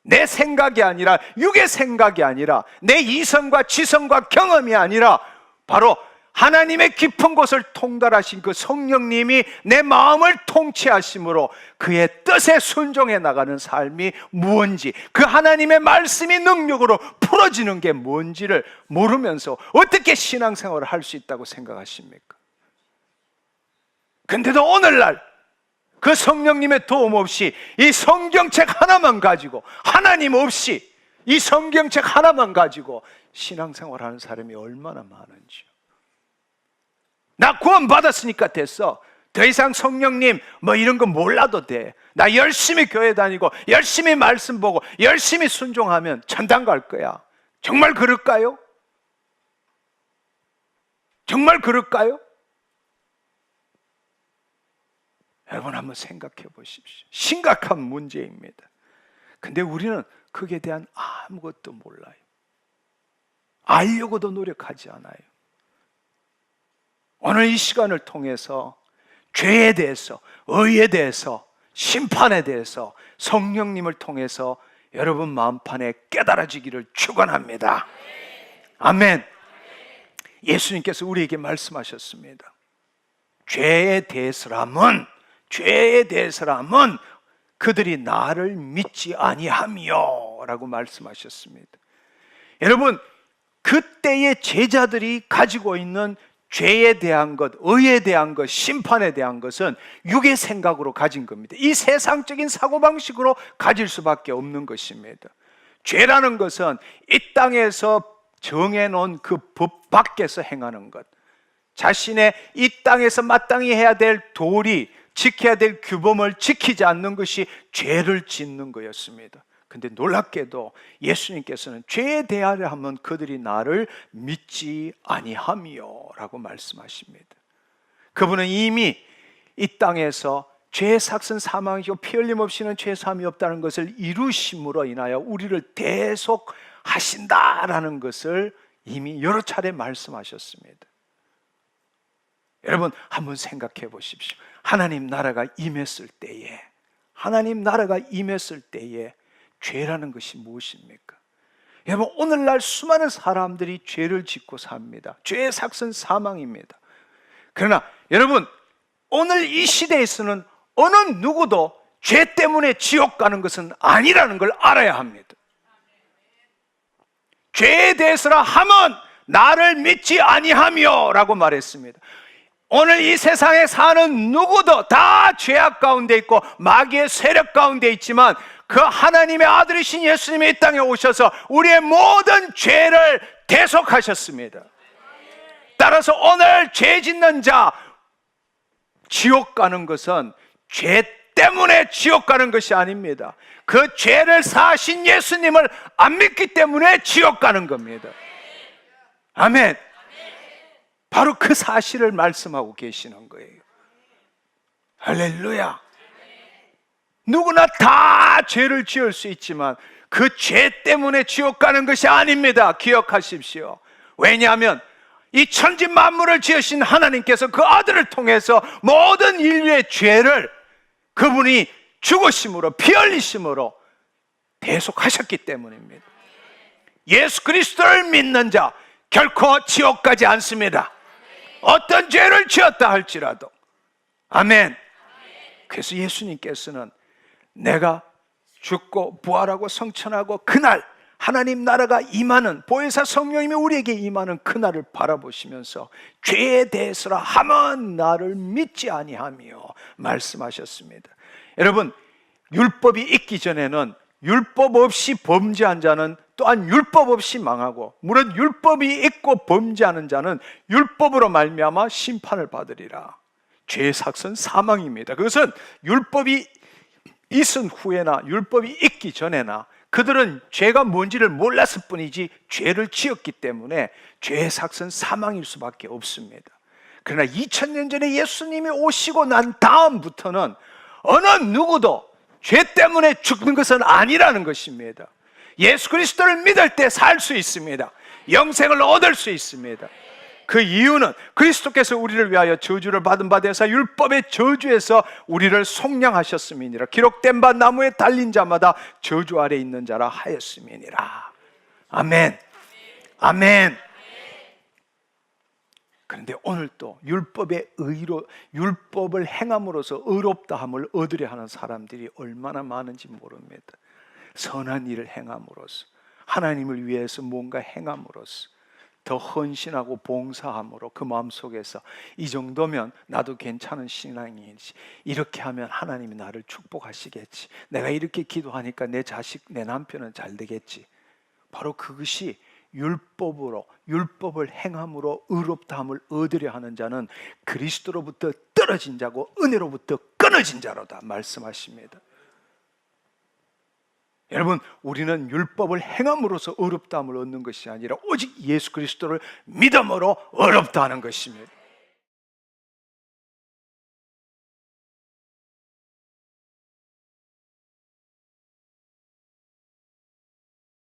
내 생각이 아니라, 육의 생각이 아니라, 내 이성과 지성과 경험이 아니라 바로 하나님의 깊은 곳을 통달하신 그 성령님이 내 마음을 통치하심으로 그의 뜻에 순종해 나가는 삶이 무엇인지, 그 하나님의 말씀이 능력으로 풀어지는 게 뭔지를 모르면서 어떻게 신앙생활을 할 수 있다고 생각하십니까? 근데도 오늘날 그 성령님의 도움 없이 이 성경책 하나만 가지고, 하나님 없이 이 성경책 하나만 가지고 신앙생활하는 사람이 얼마나 많은지요. 나 구원 받았으니까 됐어, 더 이상 성령님 뭐 이런 거 몰라도 돼, 나 열심히 교회 다니고 열심히 말씀 보고 열심히 순종하면 천당 갈 거야. 정말 그럴까요? 정말 그럴까요? 여러분 한번 생각해 보십시오. 심각한 문제입니다. 근데 우리는 그에 대한 아무것도 몰라요. 알려고도 노력하지 않아요. 오늘 이 시간을 통해서 죄에 대해서, 의에 대해서, 심판에 대해서 성령님을 통해서 여러분 마음판에 깨달아지기를 축원합니다. 아멘. 예수님께서 우리에게 말씀하셨습니다. 죄에 대해서라면 그들이 나를 믿지 아니하며 라고 말씀하셨습니다. 여러분, 그때의 제자들이 가지고 있는 죄에 대한 것, 의에 대한 것, 심판에 대한 것은 육의 생각으로 가진 겁니다. 이 세상적인 사고방식으로 가질 수밖에 없는 것입니다. 죄라는 것은 이 땅에서 정해놓은 그 법 밖에서 행하는 것, 자신의 이 땅에서 마땅히 해야 될 도리, 지켜야 될 규범을 지키지 않는 것이 죄를 짓는 거였습니다. 근데 놀랍게도 예수님께서는 죄에 대하려 하면 그들이 나를 믿지 아니하며 라고 말씀하십니다. 그분은 이미 이 땅에서 죄의 삭슨 사망이고 피 흘림 없이는 죄 사함이 없다는 것을 이루심으로 인하여 우리를 대속하신다라는 것을 이미 여러 차례 말씀하셨습니다. 여러분 한번 생각해 보십시오. 하나님 나라가 임했을 때에 죄라는 것이 무엇입니까? 여러분 오늘날 수많은 사람들이 죄를 짓고 삽니다. 죄의 삭슨 사망입니다. 그러나 여러분 오늘 이 시대에서는 어느 누구도 죄 때문에 지옥 가는 것은 아니라는 걸 알아야 합니다. 죄에 대해서라 하면 나를 믿지 아니하며 라고 말했습니다. 오늘 이 세상에 사는 누구도 다 죄악 가운데 있고 마귀의 세력 가운데 있지만 그 하나님의 아들이신 예수님이 이 땅에 오셔서 우리의 모든 죄를 대속하셨습니다. 따라서 오늘 죄 짓는 자 지옥 가는 것은 죄 때문에 지옥 가는 것이 아닙니다. 그 죄를 사하신 예수님을 안 믿기 때문에 지옥 가는 겁니다. 아멘. 바로 그 사실을 말씀하고 계시는 거예요. 할렐루야. 누구나 다 죄를 지을 수 있지만 그 죄 때문에 지옥 가는 것이 아닙니다. 기억하십시오. 왜냐하면 이 천지 만물을 지으신 하나님께서 그 아들을 통해서 모든 인류의 죄를 그분이 죽으심으로 피 흘리심으로 대속하셨기 때문입니다. 예수 그리스도를 믿는 자 결코 지옥 가지 않습니다. 어떤 죄를 지었다 할지라도. 아멘. 그래서 예수님께서는 내가 죽고 부활하고 성천하고 그날 하나님 나라가 임하는, 보혜사 성령님이 우리에게 임하는 그날을 바라보시면서 죄에 대해서라 하면 나를 믿지 아니하며 말씀하셨습니다. 여러분 율법이 있기 전에는 율법 없이 범죄한 자는 또한 율법 없이 망하고, 물론 율법이 있고 범죄하는 자는 율법으로 말미암아 심판을 받으리라. 죄의 삭은 사망입니다. 그것은 율법이 있은 후에나 율법이 있기 전에나 그들은 죄가 뭔지를 몰랐을 뿐이지 죄를 지었기 때문에 죄의 삭은 사망일 수밖에 없습니다. 그러나 2000년 전에 예수님이 오시고 난 다음부터는 어느 누구도 죄 때문에 죽는 것은 아니라는 것입니다. 예수 그리스도를 믿을 때 살 수 있습니다. 영생을 얻을 수 있습니다. 그 이유는 그리스도께서 우리를 위하여 저주를 받은 바 되사 율법의 저주에서 우리를 속량하셨음이니라. 기록된 바 나무에 달린 자마다 저주 아래 있는 자라 하였음이니라. 아멘. 아멘. 그런데 오늘 또 율법의 의로, 율법을 행함으로써 의롭다함을 얻으려 하는 사람들이 얼마나 많은지 모릅니다. 선한 일을 행함으로써, 하나님을 위해서 뭔가 행함으로써, 더 헌신하고 봉사함으로 그 마음속에서 이 정도면 나도 괜찮은 신앙이지, 이렇게 하면 하나님이 나를 축복하시겠지, 내가 이렇게 기도하니까 내 자식, 내 남편은 잘 되겠지. 바로 그것이 율법으로, 율법을 행함으로 의롭다함을 얻으려 하는 자는 그리스도로부터 떨어진 자고 은혜로부터 끊어진 자로다 말씀하십니다. 여러분, 우리는 율법을 행함으로써 의롭다함을 얻는 것이 아니라 오직 예수 그리스도를 믿음으로 의롭다 하는 것입니다.